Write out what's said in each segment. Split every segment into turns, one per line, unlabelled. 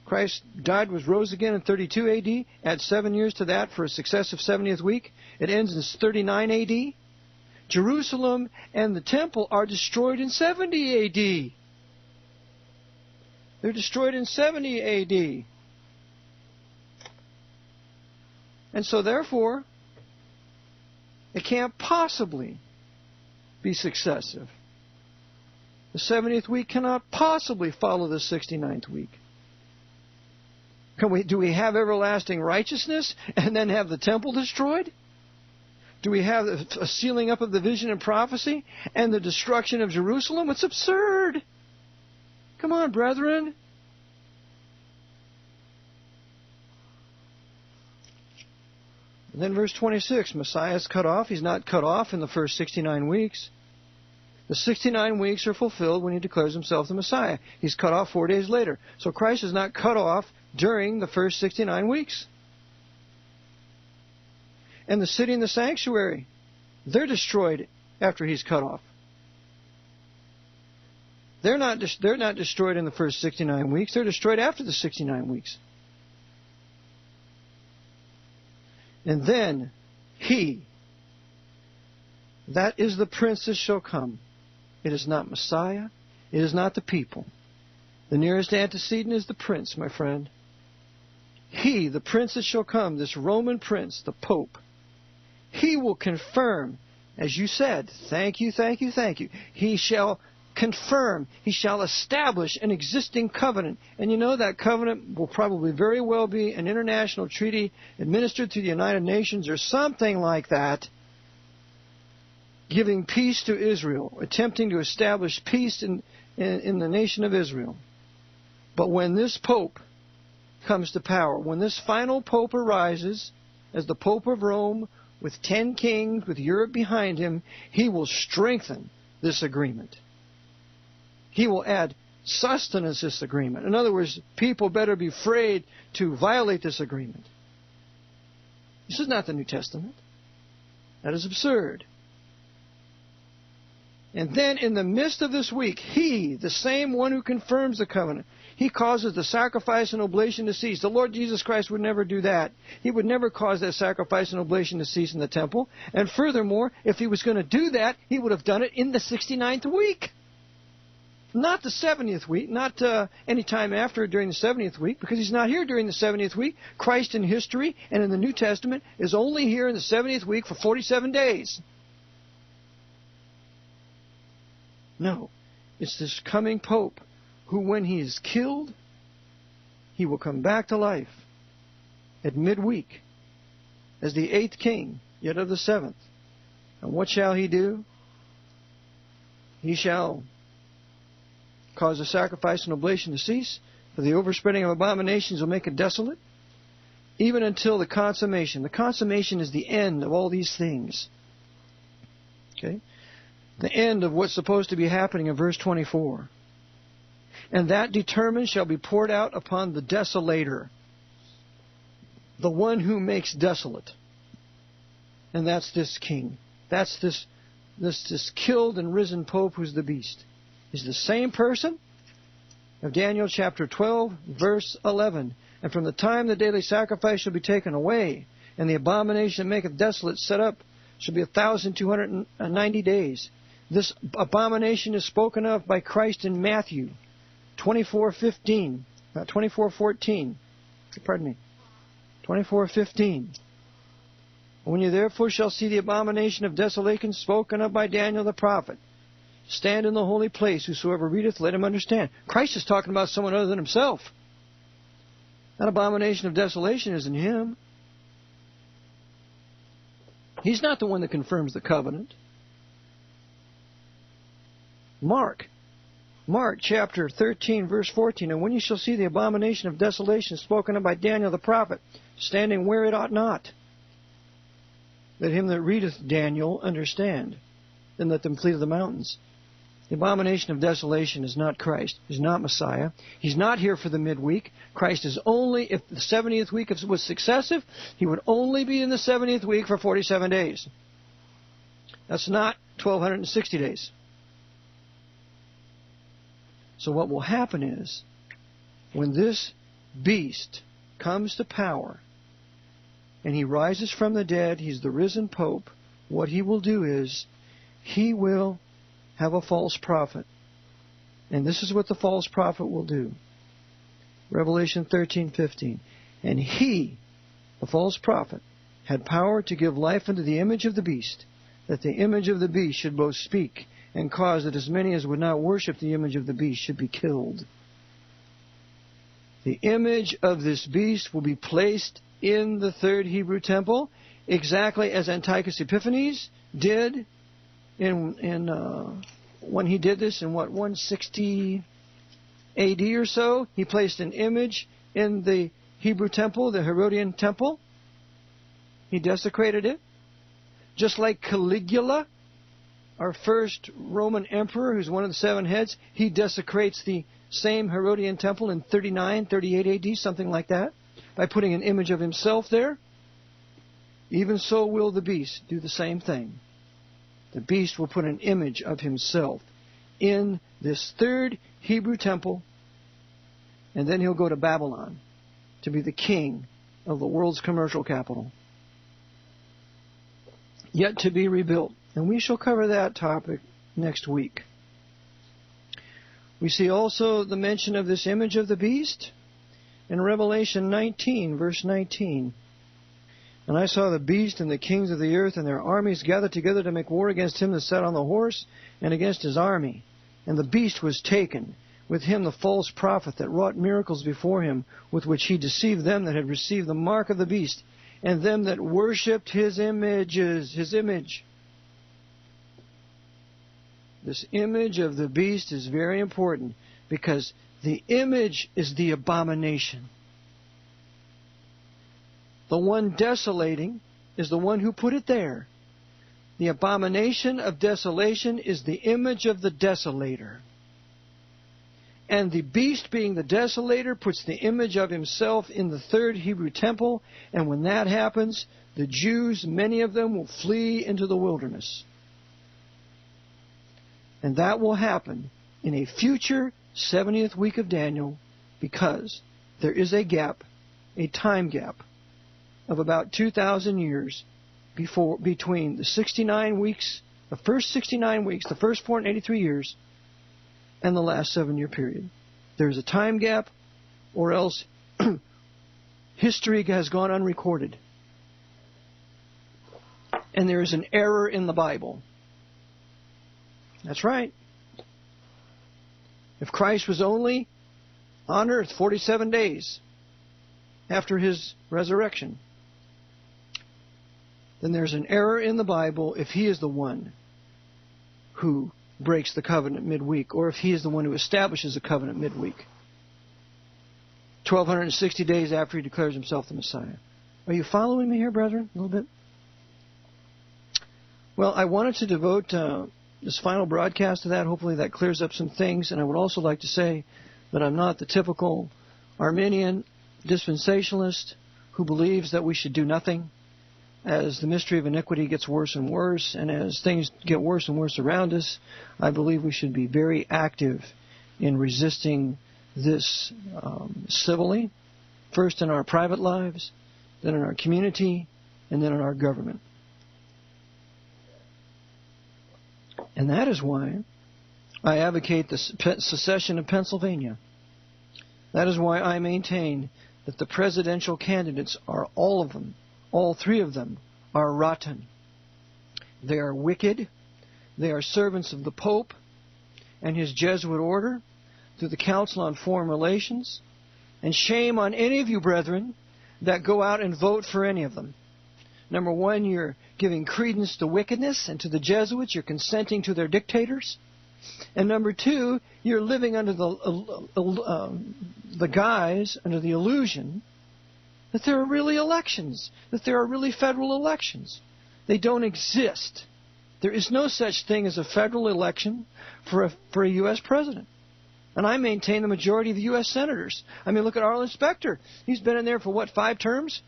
Christ died, rose again in 32 A.D. Add 7 years to that for a successive 70th week. It ends in 39 A.D. Jerusalem and the temple are destroyed in 70 A.D. They're destroyed in 70 A.D. And so therefore, it can't possibly be successive. The 70th week cannot possibly follow the 69th week. Do we have everlasting righteousness and then have the temple destroyed? Do we have a sealing up of the vision and prophecy and the destruction of Jerusalem? It's absurd. Come on, brethren. And then verse 26, Messiah is cut off. He's not cut off in the first 69 weeks. The 69 weeks are fulfilled when he declares himself the Messiah. He's cut off 4 days later. So Christ is not cut off during the first 69 weeks. And the city and the sanctuary, they're destroyed after he's cut off. They're not destroyed in the first 69 weeks. They're destroyed after the 69 weeks. And then he, that is the prince that shall come. It is not Messiah. It is not the people. The nearest antecedent is the prince, my friend. He, the prince that shall come, this Roman prince, the Pope, he will confirm, as you said, thank you, thank you, thank you. He shall confirm, he shall establish an existing covenant. And you know that covenant will probably very well be an international treaty administered through the United Nations or something like that, giving peace to Israel, attempting to establish peace in the nation of Israel. But when this Pope comes to power, when this final Pope arises as the Pope of Rome with 10 kings, with Europe behind him, he will strengthen this agreement. He will add sustenance to this agreement. In other words, people better be afraid to violate this agreement. This is not the New Testament. That is absurd. And then in the midst of this week, he, the same one who confirms the covenant, he causes the sacrifice and oblation to cease. The Lord Jesus Christ would never do that. He would never cause that sacrifice and oblation to cease in the temple. And furthermore, if he was going to do that, he would have done it in the 69th week. Not the 70th week, not any time after during the 70th week, because he's not here during the 70th week. Christ in history and in the New Testament is only here in the 70th week for 47 days. No, it's this coming Pope who, when he is killed, he will come back to life at midweek as the 8th king, yet of the 7th. And what shall he do? He shall cause the sacrifice and oblation to cease, for the overspreading of abominations will make it desolate, even until the consummation. The consummation is the end of all these things. Okay? The end of what's supposed to be happening in verse 24. And that determined shall be poured out upon the desolator, the one who makes desolate. And that's this king. That's this killed and risen Pope who's the beast. He's the same person of Daniel chapter 12, verse 11. And from the time the daily sacrifice shall be taken away, and the abomination that maketh desolate set up, shall be 1,290 days. This abomination is spoken of by Christ in Matthew 24:14. Pardon me. 24:15. When you therefore shall see the abomination of desolation spoken of by Daniel the prophet, stand in the holy place, whosoever readeth, let him understand. Christ is talking about someone other than himself. That abomination of desolation isn't him. He's not the one that confirms the covenant. Mark chapter 13, verse 14. And when you shall see the abomination of desolation spoken of by Daniel the prophet, standing where it ought not, let him that readeth Daniel understand. Then let them flee to the mountains. The abomination of desolation is not Christ. He's not Messiah. He's not here for the midweek. Christ is only, if the 70th week was successive, he would only be in the 70th week for 47 days. That's not 1,260 days. So what will happen is, when this beast comes to power and he rises from the dead, he's the risen Pope, what he will do is he will have a false prophet. And this is what the false prophet will do. Revelation 13:15. And he, the false prophet, had power to give life unto the image of the beast, that the image of the beast should both speak and cause that as many as would not worship the image of the beast should be killed. The image of this beast will be placed in the third Hebrew temple, exactly as Antiochus Epiphanes did when he did this in 160 AD or so. He placed an image in the Hebrew temple, the Herodian temple. He desecrated it. Just like Caligula, our first Roman emperor, who's one of the seven heads, he desecrates the same Herodian temple in 39, 38 AD, something like that, by putting an image of himself there. Even so will the beast do the same thing. The beast will put an image of himself in this third Hebrew temple, and then he'll go to Babylon to be the king of the world's commercial capital, yet to be rebuilt. And we shall cover that topic next week. We see also the mention of this image of the beast in Revelation 19, verse 19. And I saw the beast and the kings of the earth and their armies gathered together to make war against him that sat on the horse and against his army. And the beast was taken, with him the false prophet that wrought miracles before him, with which he deceived them that had received the mark of the beast, and them that worshipped his image. This image of the beast is very important, because the image is the abomination. The one desolating is the one who put it there. The abomination of desolation is the image of the desolator. And the beast, being the desolator, puts the image of himself in the third Hebrew temple. And when that happens, the Jews, many of them, will flee into the wilderness. And that will happen in a future 70th week of Daniel, because there is a gap, a time gap, of about 2,000 years between the 69 weeks, the first 69 weeks, the first 483 years, and the last 7-year period. There's a time gap, or else history has gone unrecorded. And there is an error in the Bible. That's right. If Christ was only on earth 47 days after his resurrection, then there's an error in the Bible if he is the one who breaks the covenant midweek, or if he is the one who establishes a covenant midweek, 1,260 days after he declares himself the Messiah. Are you following me here, brethren, a little bit? Well, I wanted to devote this final broadcast to that. Hopefully that clears up some things. And I would also like to say that I'm not the typical Arminian dispensationalist who believes that we should do nothing as the mystery of iniquity gets worse and worse, and as things get worse and worse around us. I believe we should be very active in resisting this civilly, first in our private lives, then in our community, and then in our government. And that is why I advocate the secession of Pennsylvania. That is why I maintain that the presidential candidates are all of them, all three of them, are rotten. They are wicked. They are servants of the Pope and his Jesuit order through the Council on Foreign Relations. And shame on any of you, brethren, that go out and vote for any of them. Number one, you're giving credence to wickedness and to the Jesuits. You're consenting to their dictators. And number two, you're living under the guise, under the illusion that there are really elections, that there are really federal elections. They don't exist. There is no such thing as a federal election for a U.S. president. And I maintain the majority of the U.S. senators. I mean, look at Arlen Specter. He's been in there for, what, 5 terms?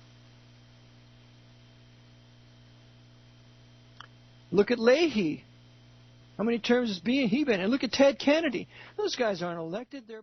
Look at Leahy. How many terms has he been? And look at Ted Kennedy. Those guys aren't elected. They're